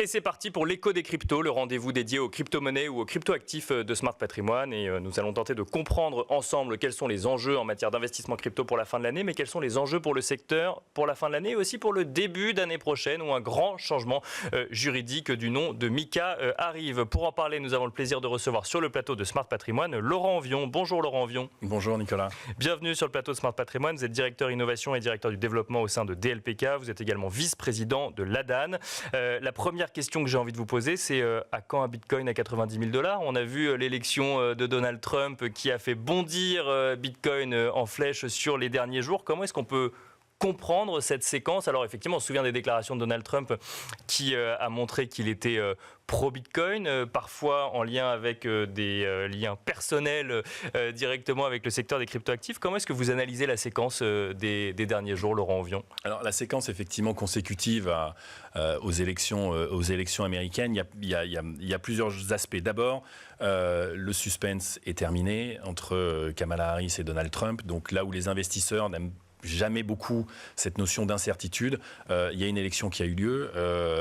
Et c'est parti pour l'écho des cryptos, le rendez-vous dédié aux crypto-monnaies ou aux crypto-actifs de Smart Patrimoine. Et nous allons tenter de comprendre ensemble quels sont les enjeux en matière d'investissement crypto pour la fin de l'année, mais quels sont les enjeux pour le secteur pour la fin de l'année et aussi pour le début d'année prochaine où un grand changement juridique du nom de MiCA arrive. Pour en parler, nous avons le plaisir de recevoir sur le plateau de Smart Patrimoine Laurent Envion. Bonjour Laurent Envion. Bonjour Nicolas. Bienvenue sur le plateau de Smart Patrimoine. Vous êtes directeur innovation et directeur du développement au sein de DLPK. Vous êtes également vice-président de l'ADAN. La première question que j'ai envie de vous poser, c'est à quand un Bitcoin à 90 000 $? On a vu l'élection de Donald Trump qui a fait bondir Bitcoin en flèche sur les derniers jours. Comment est-ce qu'on peut comprendre cette séquence? Alors effectivement, on se souvient des déclarations de Donald Trump qui a montré qu'il était pro-Bitcoin, parfois en lien avec des liens personnels directement avec le secteur des cryptoactifs. Comment est-ce que vous analysez la séquence des derniers jours, Laurent Envion? Alors la séquence effectivement consécutive aux élections américaines, il y a plusieurs aspects. D'abord, le suspense est terminé entre Kamala Harris et Donald Trump. Donc là où les investisseurs n'aiment jamais beaucoup cette notion d'incertitude. Il y a une élection qui a eu lieu,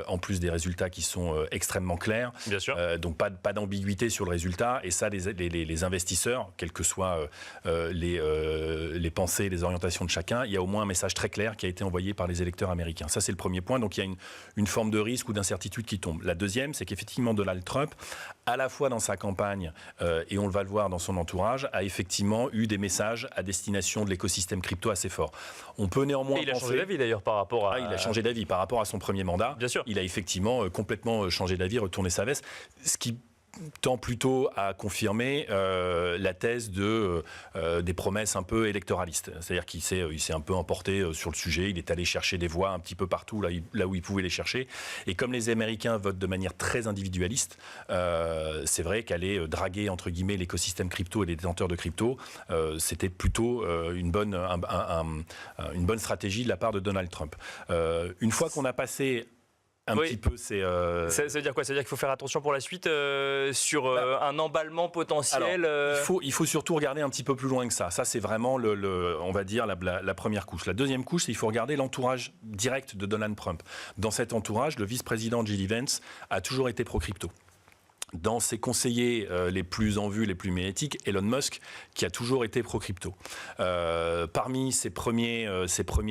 en plus des résultats qui sont extrêmement clairs. Bien sûr. Donc pas d'ambiguïté sur le résultat. Et ça, les investisseurs, quelles que soient les pensées, les orientations de chacun, il y a au moins un message très clair qui a été envoyé par les électeurs américains. Ça, c'est le premier point. Donc il y a une forme de risque ou d'incertitude qui tombe. La deuxième, c'est qu'effectivement Donald Trump, à la fois dans sa campagne, et on va le voir dans son entourage, a effectivement eu des messages à destination de l'écosystème crypto assez forts. On peut néanmoins et il a changé d'avis d'ailleurs par rapport à... il a changé d'avis par rapport à son premier mandat. Bien sûr. Il a effectivement complètement changé d'avis, retourné sa veste, ce qui tend plutôt à confirmer la thèse des promesses un peu électoralistes. C'est-à-dire qu'il s'est un peu emporté sur le sujet, il est allé chercher des voix un petit peu partout, là où il pouvait les chercher. Et comme les Américains votent de manière très individualiste, c'est vrai qu'aller draguer, entre guillemets, l'écosystème crypto et les détenteurs de crypto, c'était plutôt une bonne stratégie de la part de Donald Trump. Une fois qu'on a passé petit peu, ça veut dire quoi? Ça veut dire qu'il faut faire attention pour la suite sur un emballement potentiel. Alors, il faut surtout regarder un petit peu plus loin que ça. Ça, c'est vraiment on va dire la première couche. La deuxième couche, c'est qu'il faut regarder l'entourage direct de Donald Trump. Dans cet entourage, le vice-président J.D. Vance a toujours été pro-crypto. Dans ses conseillers les plus en vue, les plus médiatiques, Elon Musk, qui a toujours été pro-crypto. Parmi ses premiers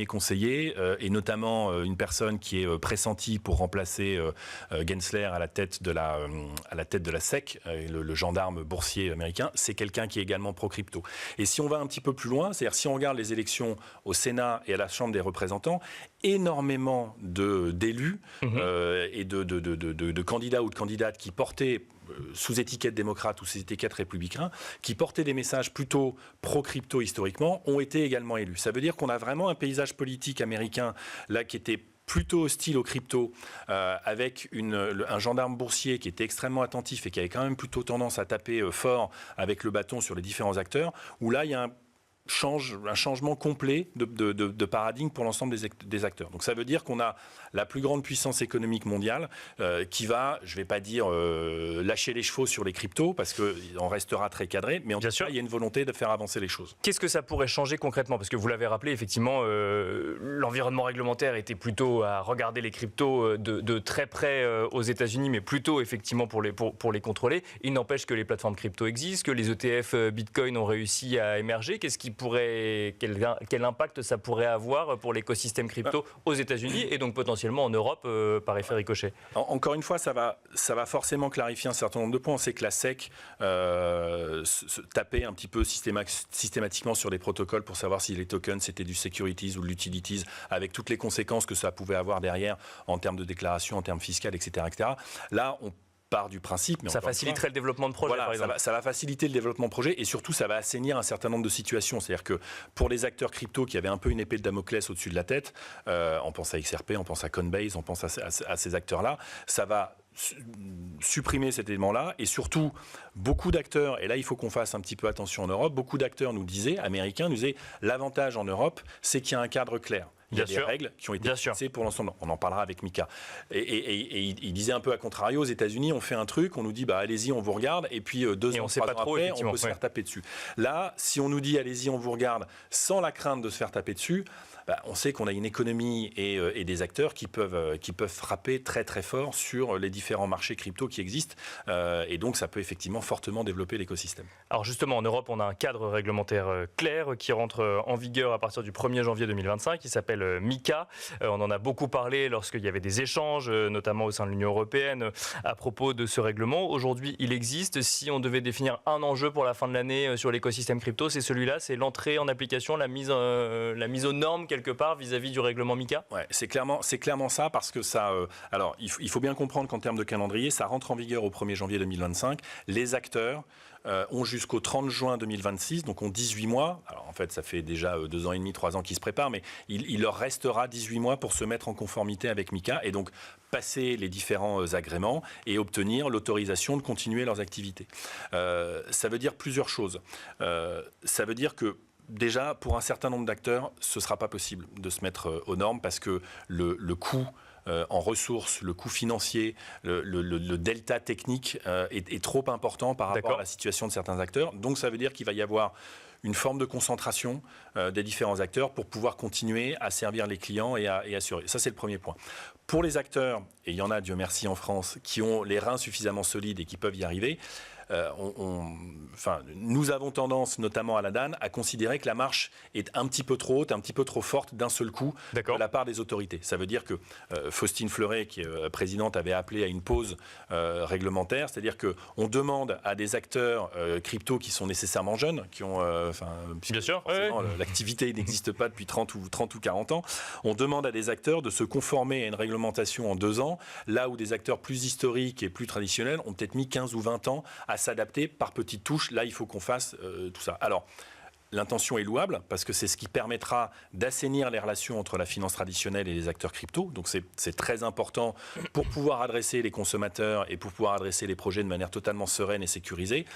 conseillers, et notamment une personne qui est pressentie pour remplacer Gensler à la tête de la SEC, le gendarme boursier américain, c'est quelqu'un qui est également pro-crypto. Et si on va un petit peu plus loin, c'est-à-dire si on regarde les élections au Sénat et à la Chambre des représentants, énormément d'élus et de candidats ou de candidates qui portaient sous étiquette démocrate ou sous étiquette républicain, qui portaient des messages plutôt pro-crypto historiquement, ont été également élus. Ça veut dire qu'on a vraiment un paysage politique américain là qui était plutôt hostile aux cryptos, avec un gendarme boursier qui était extrêmement attentif et qui avait quand même plutôt tendance à taper fort avec le bâton sur les différents acteurs, où là il y a un changement complet de paradigme pour l'ensemble des acteurs. Donc ça veut dire qu'on a la plus grande puissance économique mondiale qui va, je ne vais pas dire lâcher les chevaux sur les cryptos parce qu'on restera très cadré, mais en tout cas il y a une volonté de faire avancer les choses. Qu'est-ce que ça pourrait changer concrètement? Parce que vous l'avez rappelé, effectivement, l'environnement réglementaire était plutôt à regarder les cryptos de très près aux États-Unis, mais plutôt effectivement pour les contrôler. Il n'empêche que les plateformes crypto existent, que les ETF Bitcoin ont réussi à émerger. Quel impact ça pourrait avoir pour l'écosystème crypto aux États-Unis et donc potentiellement en Europe par effet ricochet? Encore une fois, ça va forcément clarifier un certain nombre de points. On sait que la SEC tapait un petit peu systématiquement sur les protocoles pour savoir si les tokens c'était du securities ou de l'utilities, avec toutes les conséquences que ça pouvait avoir derrière en termes de déclaration, en termes fiscaux, etc. Là, on part du principe. Mais ça faciliterait le développement de projet, par exemple. Ça va faciliter le développement de projet et surtout, ça va assainir un certain nombre de situations. C'est-à-dire que pour les acteurs crypto qui avaient un peu une épée de Damoclès au-dessus de la tête, on pense à XRP, on pense à Coinbase, on pense à ces acteurs-là, ça va supprimer cet élément-là et surtout, beaucoup d'acteurs, et là il faut qu'on fasse un petit peu attention en Europe, beaucoup d'acteurs américains nous disaient, l'avantage en Europe, c'est qu'il y a un cadre clair. Il y a des règles qui ont été fixées pour l'ensemble. On en parlera avec Mika. Et il disait un peu à contrario, aux États-Unis, on fait un truc, on nous dit allez-y, on vous regarde, et puis 2 ans, 3 ans après, on peut se faire taper dessus. Là, si on nous dit allez-y, on vous regarde, sans la crainte de se faire taper dessus, on sait qu'on a une économie et des acteurs qui peuvent frapper très très fort sur les différents marchés crypto qui existent. Et donc ça peut effectivement fortement développer l'écosystème. Alors justement, en Europe, on a un cadre réglementaire clair qui rentre en vigueur à partir du 1er janvier 2025, qui s'appelle MiCA. On en a beaucoup parlé lorsqu'il y avait des échanges, notamment au sein de l'Union européenne, à propos de ce règlement. Aujourd'hui, il existe. Si on devait définir un enjeu pour la fin de l'année sur l'écosystème crypto, c'est celui-là, c'est l'entrée en application, la mise aux normes quelque part vis-à-vis du règlement MiCA. Ouais, c'est clairement ça, parce que ça. Alors, il faut bien comprendre qu'en termes de calendrier, ça rentre en vigueur au 1er janvier 2025. Les acteurs ont jusqu'au 30 juin 2026, donc ont 18 mois. Alors en fait, ça fait déjà 2 ans et demi, 3 ans qu'ils se préparent, mais il leur restera 18 mois pour se mettre en conformité avec MiCA et donc passer les différents agréments et obtenir l'autorisation de continuer leurs activités. Ça veut dire plusieurs choses. Ça veut dire que déjà, pour un certain nombre d'acteurs, ce ne sera pas possible de se mettre aux normes parce que le coût en ressources, le coût financier, le delta technique est trop important par rapport à la situation de certains acteurs. Donc ça veut dire qu'il va y avoir une forme de concentration des différents acteurs pour pouvoir continuer à servir les clients et à assurer. Ça, c'est le premier point. Pour les acteurs, et il y en a, Dieu merci, en France, qui ont les reins suffisamment solides et qui peuvent y arriver, nous avons tendance, notamment à l'ADAN, à considérer que la marche est un petit peu trop haute, un petit peu trop forte d'un seul coup de la part des autorités. Ça veut dire que Faustine Fleuret, qui est présidente, avait appelé à une pause réglementaire, c'est-à-dire qu'on demande à des acteurs crypto qui sont nécessairement jeunes, qui ont, bien sûr, l'activité n'existe pas depuis 30 ou 40 ans, on demande à des acteurs de se conformer à une réglementation en 2 ans, là où des acteurs plus historiques et plus traditionnels ont peut-être mis 15 ou 20 ans à s'adapter par petites touches. Là, il faut qu'on fasse tout ça. Alors, l'intention est louable parce que c'est ce qui permettra d'assainir les relations entre la finance traditionnelle et les acteurs crypto. Donc c'est très important pour pouvoir adresser les consommateurs et pour pouvoir adresser les projets de manière totalement sereine et sécurisée.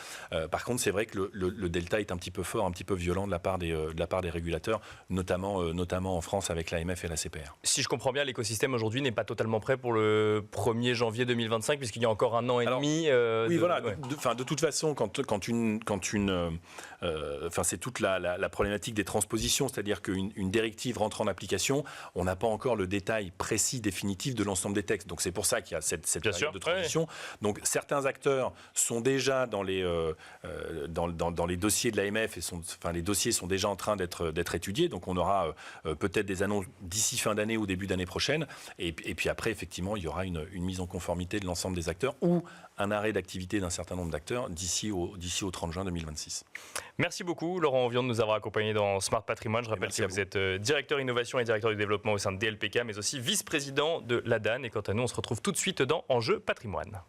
Par contre, c'est vrai que le delta est un petit peu fort, un petit peu violent de la part des régulateurs, notamment en France avec l'AMF et la CPR. Si je comprends bien, l'écosystème aujourd'hui n'est pas totalement prêt pour le 1er janvier 2025 puisqu'il y a encore 1 an et demi. Oui, voilà. De toute façon, c'est toute la problématique des transpositions, c'est-à-dire qu'une directive rentre en application, on n'a pas encore le détail précis, définitif de l'ensemble des textes. Donc c'est pour ça qu'il y a cette période de transition. Ouais. Donc certains acteurs sont déjà dans les dossiers de l'AMF, les dossiers sont déjà en train d'être étudiés. Donc on aura peut-être des annonces d'ici fin d'année ou début d'année prochaine. Et puis après, effectivement, il y aura une mise en conformité de l'ensemble des acteurs ou un arrêt d'activité d'un certain nombre d'acteurs d'ici au 30 juin 2026. Merci beaucoup, Laurent Onvion, de nous avoir accompagnés dans Smart Patrimoine. Je rappelle que vous êtes directeur innovation et directeur du développement au sein de DLPK, mais aussi vice-président de l'ADAN. Et quant à nous, on se retrouve tout de suite dans Enjeu Patrimoine.